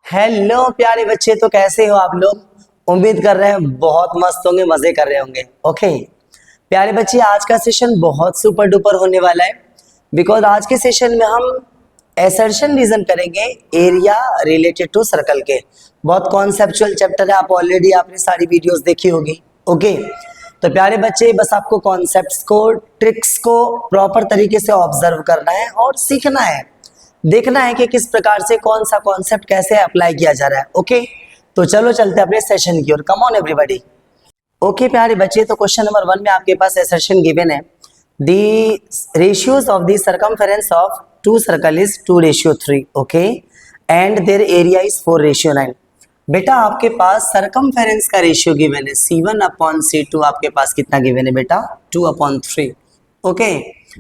Hello प्यारे बच्चे, तो कैसे हो आप लोग। उम्मीद कर रहे हैं बहुत मस्त होंगे, मजे कर रहे होंगे। ओके प्यारे बच्चे, आज का सेशन बहुत सुपर डुपर होने वाला है। बिकॉज आज के सेशन में हम एसर्शन रीजन करेंगे एरिया रिलेटेड टू सर्कल के। बहुत कॉन्सेप्चुअल चैप्टर है, आप ऑलरेडी आपने सारी वीडियोस देखी होगी। ओके तो प्यारे बच्चे, बस आपको कॉन्सेप्ट्स को, ट्रिक्स को प्रॉपर तरीके से ऑब्जर्व करना है और सीखना है, देखना है कि किस प्रकार से कौन सा कॉन्सेप्ट कैसे अप्लाई किया जा रहा है। ओके तो चलो चलते हैं अपने सेशन की ओर। Come on everybody. ओके प्यारे बच्चे, तो क्वेश्चन नंबर 1 में आपके पास एसर्शन गिवन है, the ratios of the circumference of two circle is 2:3। Okay and their area is 4:9। बेटा आपके पास सर्कमफेरेंस का रेशियो गिवन है C1/C2। आपके पास कितना गिवन है बेटा? 2/3। ओके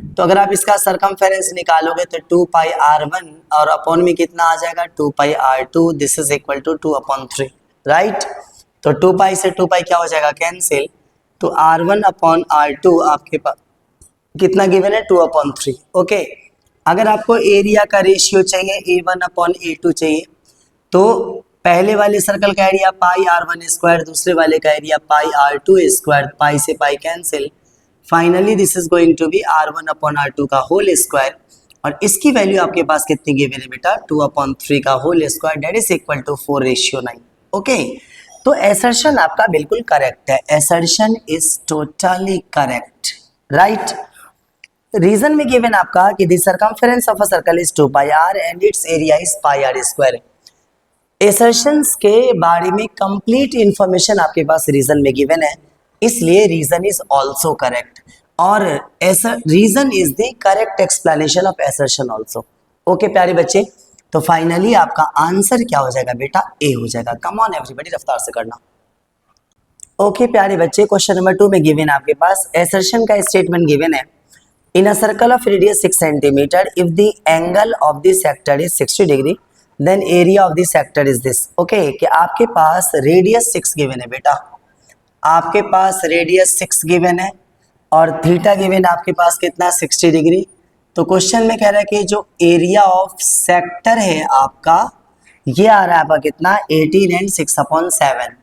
तो अगर आप इसका सर्कमफेरेंस निकालोगे तो 2πr1 और अपॉन में कितना आ जाएगा 2πr2। This is equal to 2/3, right. तो 2π से 2π क्या हो जाएगा? कैंसिल। तो r1/r2 आपके पास कितना गिवन है? 2/3। ओके अगर आपको एरिया का रेशियो चाहिए A1/A2 चाहिए, तो पहले वाले सर्कल का एरिया πr1², दूसरे वाले का एरिया πr2²। पाई से pi cancel. Finally this is going to be r1/r2 का होल स्क्वायर, और इसकी वैल्यू आपके पास कितनी गिवन है बेटा? 2/3 का whole square, that is equal to 4:9। Okay तो एसर्शन आपका बिल्कुल करेक्ट है। Assertion is totally correct, right. Reason में गिवन आपका कि the circumference of a circle is 2πr and its area is πr²। Assertions के बारे में कंप्लीट इंफॉर्मेशन आपके पास रीजन में गिवन है, इसलिए रीजन इज ऑल्सो करेक्ट, और reason is the correct explanation of assertion also. Okay प्यारे बच्चे, तो फाइनली आपका आंसर क्या हो जाएगा बेटा? ए हो जाएगा। कम ऑन एवरीबॉडी, रफ्तार से करना। ओके प्यारे बच्चे, क्वेश्चन नंबर 2 में गिवन आपके पास एसर्शन का स्टेटमेंट गिवन है, in a circle of radius 6 centimetre if the angle of the sector is 60 degree then area of the sector is this. Okay कि आपके पास रेडियस 6 गिवन है बेटा, आपके पास रेडियस 6 गिवन है और थीटा गिवन आपके पास कितना? 60 डिग्री। तो क्वेश्चन में कह रहा है कि जो एरिया ऑफ सेक्टर है आपका, ये आ रहा है आपका कितना? 18 एंड 6/7।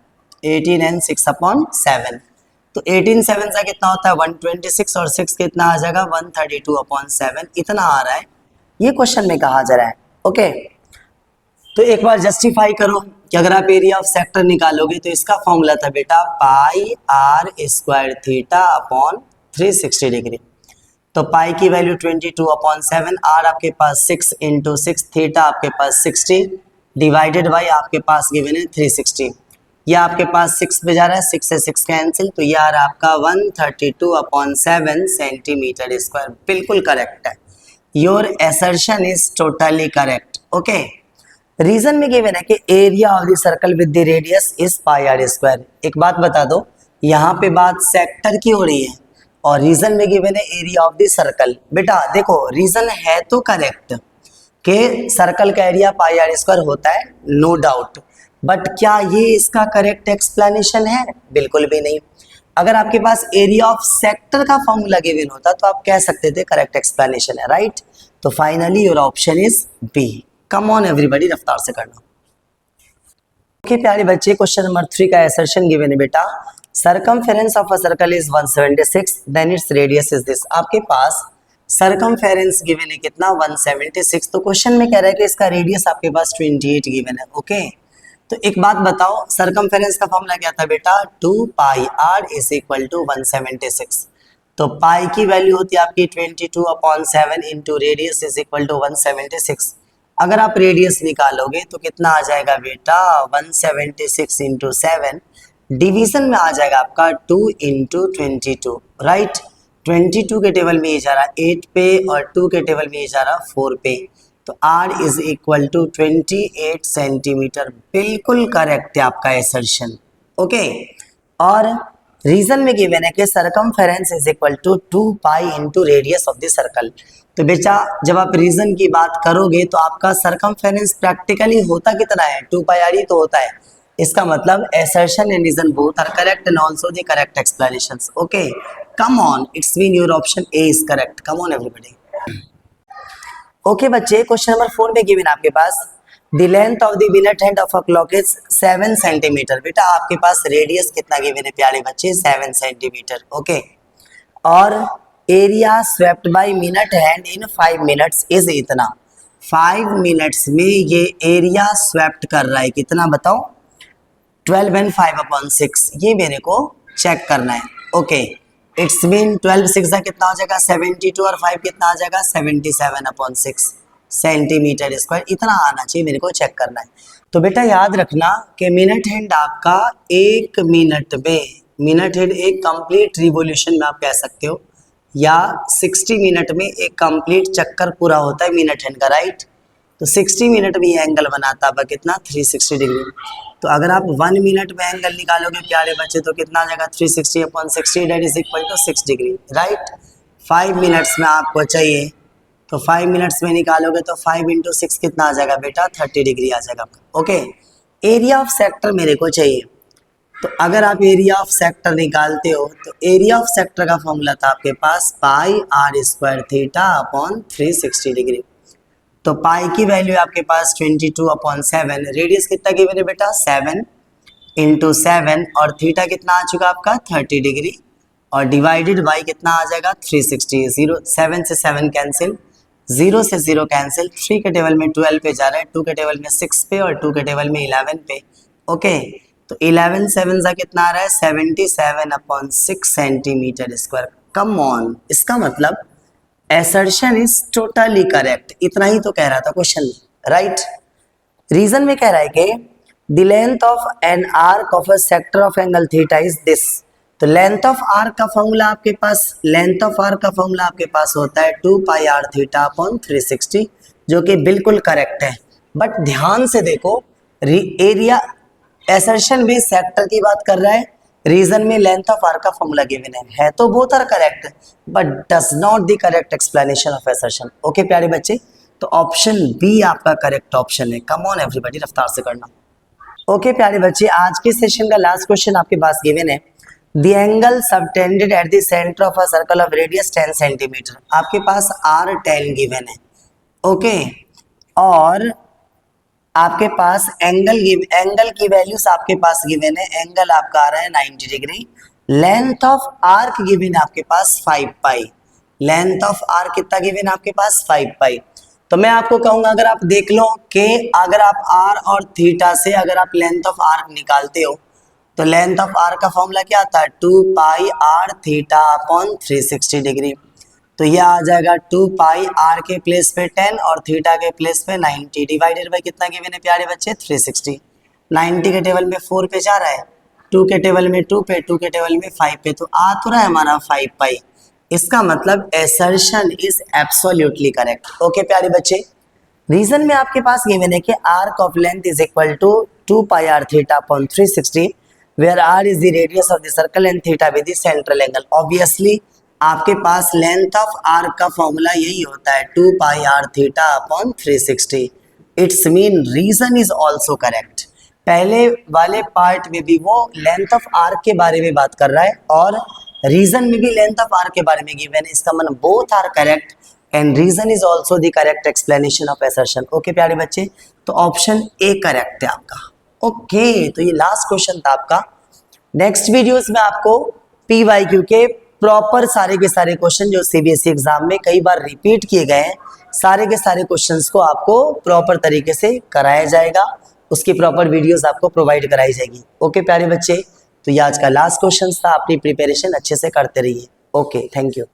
18 एंड 6/7। तो 18 7 का कितना होता है? 126, और 6 कितना आ जाएगा? 132/7। इतना आ रहा है, ये क्वेश्चन में कहा जा रहा है। ओके तो एक बार जस्टिफाई करो कि अगर आप एरिया ऑफ सेक्टर निकालोगे तो इसका फॉर्मूला था बेटा πr² थीटा अपॉन 360 डिग्री। तो पाई की वैल्यू 22/7, आर आपके पास 6 × 6, थीटा आपके पास 60 डिवाइडेड बाई आपके पास गिवन है 360। ये आपके पास 6 पे जा रहा है, 6 से 6 कैंसिल, तो ये आ रहा है आपका 132/7 सेंटीमीटर स्क्वायर। बिल्कुल करेक्ट है, your assertion is totally correct. Okay reason में गिवन है कि area of the circle with the radius is πr²। एक बात बता दो, यहाँ पे बात सेक्टर की हो रही है और रीजन में गिवन है एरिया ऑफ द सर्कल। बेटा देखो, रीजन है तो करेक्ट कि सर्कल का एरिया πr² होता है, नो डाउट, बट क्या ये इसका करेक्ट एक्सप्लेनेशन है? बिल्कुल भी नहीं। अगर आपके पास एरिया ऑफ सेक्टर का फॉर्मूला गिवन होता तो आप कह सकते थे करेक्ट एक्सप्लेनेशन है, राइट। तो finally your option is B. Come on everybody, रफ्तार से करना। ओके प्यारे बच्चे, क्वेश्चन नंबर 3 का एसर्शन गिवन है बेटा, circumference of a circle is 176 then its radius is this. आपके पास सर्कमफेरेंस गिवन है कितना? 176। तो क्वेश्चन में कह रहा है कि इसका रेडियस आपके पास 28 गिवन है। ओके तो एक बात बताओ, सर्कमफेरेंस का फॉर्मूला क्या था बेटा? 2πr = 176। तो पाई की वैल्यू होती है आपकी 22/7 into radius is equal to 176। अगर आप रेडियस निकालोगे तो कितना आ जाएगा बेटा? 176 × 7, डिवीजन में आ जाएगा आपका 2 × 22, राइट। 22 के टेबल में ये जा रहा है 8 पे और 2 के टेबल में ये जा रहा है 4 पे। तो r is equal to 28 centimetre. बिल्कुल करेक्ट है आपका एसर्शन। ओके और रीजन में गिवन है कि circumference is equal to 2π into radius of the circle. तो बेटा जब आप रीजन की बात करोगे तो आपका सर्कमफेरेंस प्रैक्टिकली होता कितना है? 2πr ही तो होता है। इसका मतलब assertion and reason both are correct and also the correct explanations. Okay come on, it's mean your option A is correct. Come on everybody. Okay बच्चे, क्वेश्चन नंबर 4 में गिवन आपके पास the length of the minute hand of a clock is 7 centimetre. बेटा आपके पास radius कितना given है प्यारे बच्चे, 7 सेंटीमीटर। ओके, और area swept by minute hand in 5 minutes is इतना। 5 मिनट्स में ये एरिया स्वेप्ट कर रहा है कितना बताओ, 12 and 5/6। ये मेरे को चेक करना है। ओके, इट्स मीन 12 6 कितना हो जाएगा 72 और 5 कितना आ जाएगा 77/6 सेंटीमीटर स्क्वायर। इतना आना चाहिए मेरे को चेक करना है। तो बेटा याद रखना कि मिनट हैंड आपका एक मिनट में, मिनट हैंड एक कंप्लीट रिवॉल्यूशन में आप कह सकते हो, या 60 मिनट में एक कंप्लीट चक्कर पूरा होता है मिनट हैंड का, राइट। तो 60 मिनट में ये एंगल बनाता है कितना 360 डिग्री। तो अगर आप 1 मिनट में एंगल निकालोगे प्यारे बच्चे तो कितना आ जाएगा 360/60 that is equal to 6 degree, right. 5 minutes में आपको चाहिए तो 5 मिनट्स में निकालोगे तो 5 × 6 कितना आ जाएगा बेटा 30 डिग्री आ जाएगा। ओके, एरिया ऑफ सेक्टर मेरे को चाहिए। तो अगर आप एरिया ऑफ सेक्टर निकालते हो तो एरिया ऑफ सेक्टर का फॉर्मूला था आपके पास पाई r² θ/ 360 डिग्री। तो पाई की वैल्यू आपके पास 22/7, रेडियस कितना गिवन है बेटा 7 × 7, और थीटा कितना आ चुका आपका 30 डिग्री, और डिवाइडेड बाई कितना आ जाएगा 360। 0 7 से 7 कैंसिल, 0 से 0 कैंसिल, 3 के टेबल में 12 पे जा रहा है, 2 के टेबल में 6 पे और 2 के टेबल में 11 पे। ओके, तो 11 7 सा कितना आ रहा है 77/6 सेंटीमीटर स्क्वायर। कम ऑन, इसका मतलब assertion is totally correct। इतना ही तो कह रहा था क्वेश्चन, राइट। रीजन में कह रहा है कि the length of an arc of a sector of angle theta is this। तो लेंथ ऑफ आर्क का फॉर्मूला आपके पास, लेंथ ऑफ आर्क का फॉर्मूला आपके पास होता है 2πr θ/360, जो कि बिल्कुल करेक्ट है। बट ध्यान से देखो, एरिया assertion भी सेक्टर की बात कर रहा है, रीजन में लेंथ ऑफ आर्क का फॉर्मूला गिवन है तो both are correct, but does not the correct explanation of assertion। Okay प्यारे बच्चे, तो ऑप्शन बी आपका करेक्ट ऑप्शन है। कम ऑन एवरीबॉडी, रफ्तार से करना। ओके प्यारे बच्चे, आज के सेशन का लास्ट क्वेश्चन आपके पास गिवन है, the angle subtended at the centre of a circle of radius 10 centimetre. आपके पास r10 गिवन है। ओके, और आपके पास एंगल की वैल्यूज आपके पास गिवन है। एंगल आपका आ रहा है 90 degree. Length of arc given है आपके पास 5 पाई। लेंथ ऑफ आर्क कितना गिवन है आपके पास 5 पाई। तो मैं आपको कहूंगा अगर आप देख लो कि अगर आप आर और थीटा से अगर आप लेंथ ऑफ आर्क निकालते हो तो लेंथ ऑफ आर्क का फॉर्मूला क्या आता है 2πr θ/360 डिग्री। तो ये आ जाएगा 2πr के प्लेस पे 10 और थीटा के प्लेस पे 90 डिवाइडेड बाई कितना गिवन है प्यारे बच्चे 360। 90 के टेबल में 4 पे जा रहा है, 2 के टेबल में 2 पे, 2 के टेबल में 5 पे, तो आ तो रहा है हमारा 5 पाई। इसका मतलब assertion is absolutely correct. Okay प्यारे बच्चे, रीजन में आपके पास गिवन है कि arc of length is equal to 2πr θ/360 where r is the radius of the circle and theta with the central angle. Obviously आपके पास लेंथ ऑफ आर्क का फॉर्मूला यही होता है 2πr θ/360। It's mean reason is also correct. पहले वाले part में भी वो लेंथ ऑफ आर्क के बारे में बात कर रहा है और रीजन में भी लेंथ ऑफ आर्क के बारे में गिवन है। इसका मतलब both are correct and reason is also the correct explanation of assertion। Okay प्यारे बच्चे, तो ऑप्शन ए करेक्ट है आपका। ओके, तो ये लास्ट क्वेश्चन था आपका। नेक्स्ट वीडियोस में आपको PYQ के प्रॉपर सारे के सारे क्वेश्चन जो CBSE एग्जाम में कई बार रिपीट किए गए हैं, सारे के सारे क्वेश्चंस को आपको प्रॉपर तरीके से कराया जाएगा, उसकी प्रॉपर वीडियोस आपको प्रोवाइड कराई जाएगी। ओके प्यारे बच्चे, तो ये आज का लास्ट क्वेश्चन था। अपनी प्रिपरेशन अच्छे से करते रहिए। Okay, thank you.